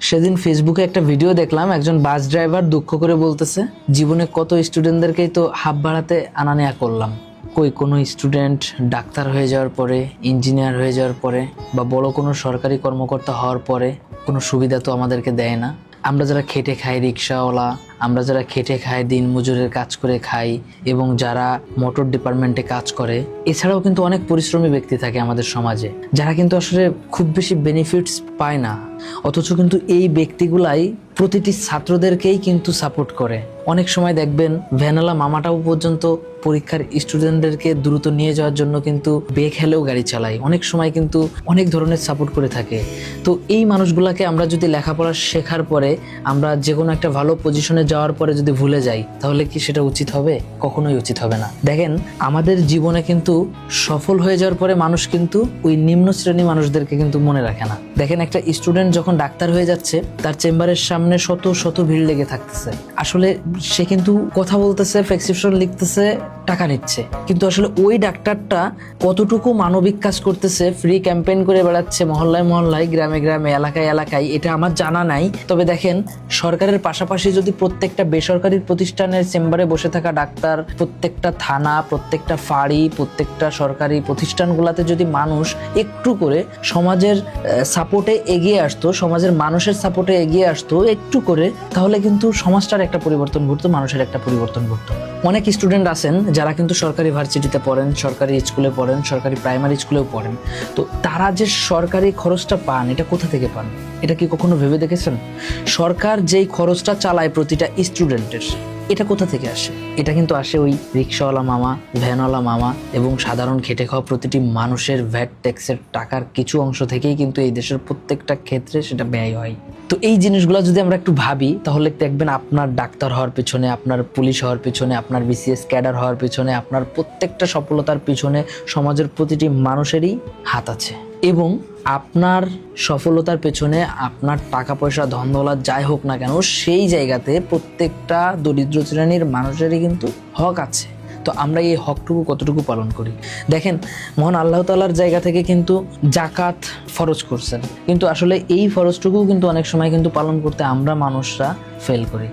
সেদিন ফেসবুকে একটা ভিডিও দেখলাম, একজন বাস ড্রাইভার দুঃখ করে বলতেছে, জীবনে কত স্টুডেন্টদেরকেই তো হাত বাড়াতে আনা নেয়া করলাম, কই কোনো স্টুডেন্ট ডাক্তার হয়ে যাওয়ার পরে, ইঞ্জিনিয়ার হয়ে যাওয়ার পরে বা বড় কোনো সরকারি কর্মকর্তা হওয়ার পরে কোনো সুবিধা তো আমাদেরকে দেয় না। আমরা যারা খেটে খাই, রিক্সাওয়ালা, আমরা যারা খেটে খাই, দিন মজুরের কাজ করে খাই, এবং যারা মোটর ডিপার্টমেন্টে কাজ করে, এছাড়াও কিন্তু অনেক পরিশ্রমী ব্যক্তি থাকে আমাদের সমাজে, যারা কিন্তু আসলে খুব বেশি বেনিফিটস পায় না, অথচ কিন্তু এই ব্যক্তিগুলাই প্রতিটি ছাত্রদেরকেই কিন্তু সাপোর্ট করে। অনেক সময় দেখবেন ভ্যানওয়ালা মামাটাও পর্যন্ত পরীক্ষার স্টুডেন্টদেরকে দ্রুত নিয়ে যাওয়ার জন্য কিন্তু বেখেলেও গাড়ি চালায়, অনেক সময় কিন্তু অনেক ধরনের সাপোর্ট করে থাকে। তো এই মানুষগুলোকে আমরা যদি লেখাপড়া শেখার পরে আমরা যে কোনো একটা ভালো পজিশনে যাওয়ার পরে যদি ভুলে যাই, তাহলে কি সেটা উচিত হবে? কখনোই উচিত হবে না। দেখেন, আমাদের জীবনে কিন্তু সফল হয়ে যাওয়ার পরে মানুষ কিন্তু ওই নিম্ন শ্রেণী মানুষদেরকে কিন্তু মনে রাখে না। দেখেন, একটা স্টুডেন্ট যখন ডাক্তার হয়ে যাচ্ছে, তার চেম্বারের সামনে শত শত ভিড় লেগে থাকতেছে। আসলে সে কিন্তু কথা বলতেছে, প্রেসক্রিপশন লিখতেছে, টাকা নিচ্ছে, কিন্তু আসলে ওই ডাক্তারটা কতটুকু মানবিক কাজ করতেছে, ফ্রি ক্যাম্পেইন করে বেড়াচ্ছে মহল্লায় মহল্লায়, গ্রামে গ্রামে, এলাকায় এলাকায়, এটা আমার জানা নাই। তবে দেখেন, সরকারের পাশাপাশি যদি প্রত্যেকটা বেসরকারি প্রতিষ্ঠানের চেম্বারে বসে থাকা ডাক্তার, প্রত্যেকটা থানা, প্রত্যেকটা ফাঁড়ি, প্রত্যেকটা সরকারি প্রতিষ্ঠানগুলোতে যদি মানুষ একটু করে সমাজের সাপোর্টে এগিয়ে আসতো, সমাজের মানুষের সাপোর্টে এগিয়ে আসতো একটু করে, তাহলে কিন্তু সমাজটার একটা পরিবর্তন ঘটতো, মানুষের একটা পরিবর্তন ঘটতো। অনেক স্টুডেন্ট আছেন যারা কিন্তু সরকারি ভার্সিটিতে পড়েন, সরকারি স্কুলে পড়েন, সরকারি প্রাইমারি স্কুলেও পড়েন। তো তারা যে সরকারি খরচটা পান, এটা কোথা থেকে পান? এটা কি কখনো ভেবে দেখেছেন? সরকার যেই খরচটা চালায় প্রতিটা স্টুডেন্টের, এটা কোথা থেকে আসে? এটা কিন্তু আসে ওই রিক্সাওয়ালা মামা, ভ্যানওয়ালা মামা এবং সাধারণ খেটে খাওয়া প্রতিটি মানুষের ভ্যাট ট্যাক্সের টাকার কিছু অংশ থেকেই কিন্তু এই দেশের প্রত্যেকটা ক্ষেত্রে সেটা ব্যয় হয়। তো এই জিনিসগুলো যদি আমরা একটু ভাবি, তাহলে দেখবেন আপনার ডাক্তার হওয়ার পিছনে, আপনার পুলিশ হওয়ার পিছনে, আপনার বিসিএস ক্যাডার হওয়ার পিছনে, আপনার প্রত্যেকটা সফলতার পিছনে সমাজের প্রতিটি মানুষেরই হাত আছে। এবং আপনার সফলতার পেছনে আপনার টাকা পয়সা, ধন দৌলত যাই হোক না কেন, সেই জায়গাতে প্রত্যেকটা দরিদ্র শ্রেণীর মানুষেরই কিন্তু হক আছে। তো আমরা এই হকটুকু কতটুকু পালন করি? দেখেন, মহান আল্লাহ তাআলার জায়গা থেকে কিন্তু জাকাত ফরজ করছেন, কিন্তু আসলে এই ফরজটুকু কিন্তু অনেক সময় কিন্তু পালন করতে আমরা মানুষরা ফেল করি।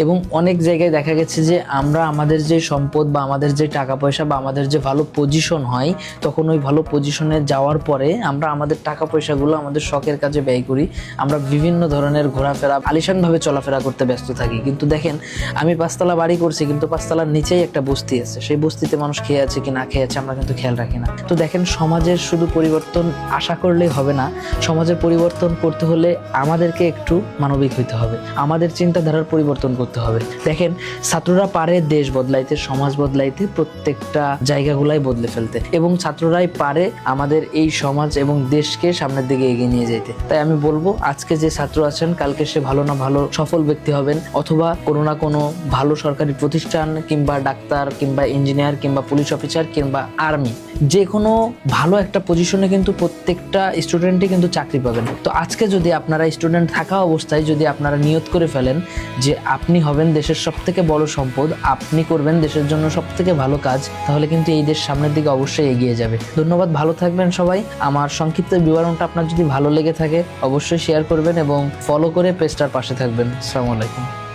এবং অনেক জায়গায় দেখা গেছে যে আমরা আমাদের যে সম্পদ বা আমাদের যে টাকা পয়সা বা আমাদের যে ভালো পজিশন হয়, তখন ওই ভালো পজিশনে যাওয়ার পরে আমরা আমাদের টাকা পয়সাগুলো আমাদের শখের কাজে ব্যয় করি। আমরা বিভিন্ন ধরনের ঘোরাফেরা, আলিশানভাবে চলাফেরা করতে ব্যস্ত থাকি। কিন্তু দেখেন, আমি 5 তলা বাড়ি করছি, কিন্তু 5 তলার নিচেই একটা বস্তি আছে, সেই বস্তিতে মানুষ খেয়ে আছে কি না খেয়ে আছে আমরা কিন্তু খেয়াল রাখি না। তো দেখেন, সমাজের শুধু পরিবর্তন আশা করলেই হবে না, সমাজের পরিবর্তন করতে হলে আমাদেরকে একটু মানবিক হইতে হবে, আমাদের চিন্তাধারার পরিবর্তন করতে হবে। দেখেন, ছাত্ররা পারে দেশ বদলাইতে, সমাজ বদলাইতে, প্রত্যেকটা জায়গাগুলাই বদলে ফেলতে, এবং ছাত্ররাই পারে আমাদের এই সমাজ এবং দেশকে সামনের দিকে এগিয়ে নিয়ে যেতে। তাই আমি বলবো, আজকে যে ছাত্র আছেন, কালকে সে ভালো না ভালো সফল ব্যক্তি হবেন, অথবা কোনো না কোনো ভালো সরকারি প্রতিষ্ঠান কিংবা ডাক্তার কিংবা ইঞ্জিনিয়ার কিংবা পুলিশ অফিসার কিংবা আর্মি, যে কোনো ভালো একটা পজিশনে কিন্তু প্রত্যেকটা স্টুডেন্টই কিন্তু চাকরি পাবেন। তো আজকে যদি আপনারা স্টুডেন্ট থাকা অবস্থায় যদি আপনারা নিয়ত করে ফেলেন যে আপনি হবেন দেশের সবথেকে বড় সম্পদ, আপনি করবেন দেশের জন্য সবথেকে ভালো কাজ, তাহলে কিন্তু এই দেশ সামনের দিকে অবশ্যই এগিয়ে যাবে। ধন্যবাদ, ভালো থাকবেন সবাই। আমার সংক্ষিপ্ত বিবরণটা আপনার যদি ভালো লেগে থাকে, অবশ্যই শেয়ার করবেন এবং ফলো করে পেজটার পাশে থাকবেন। আসসালামু আলাইকুম।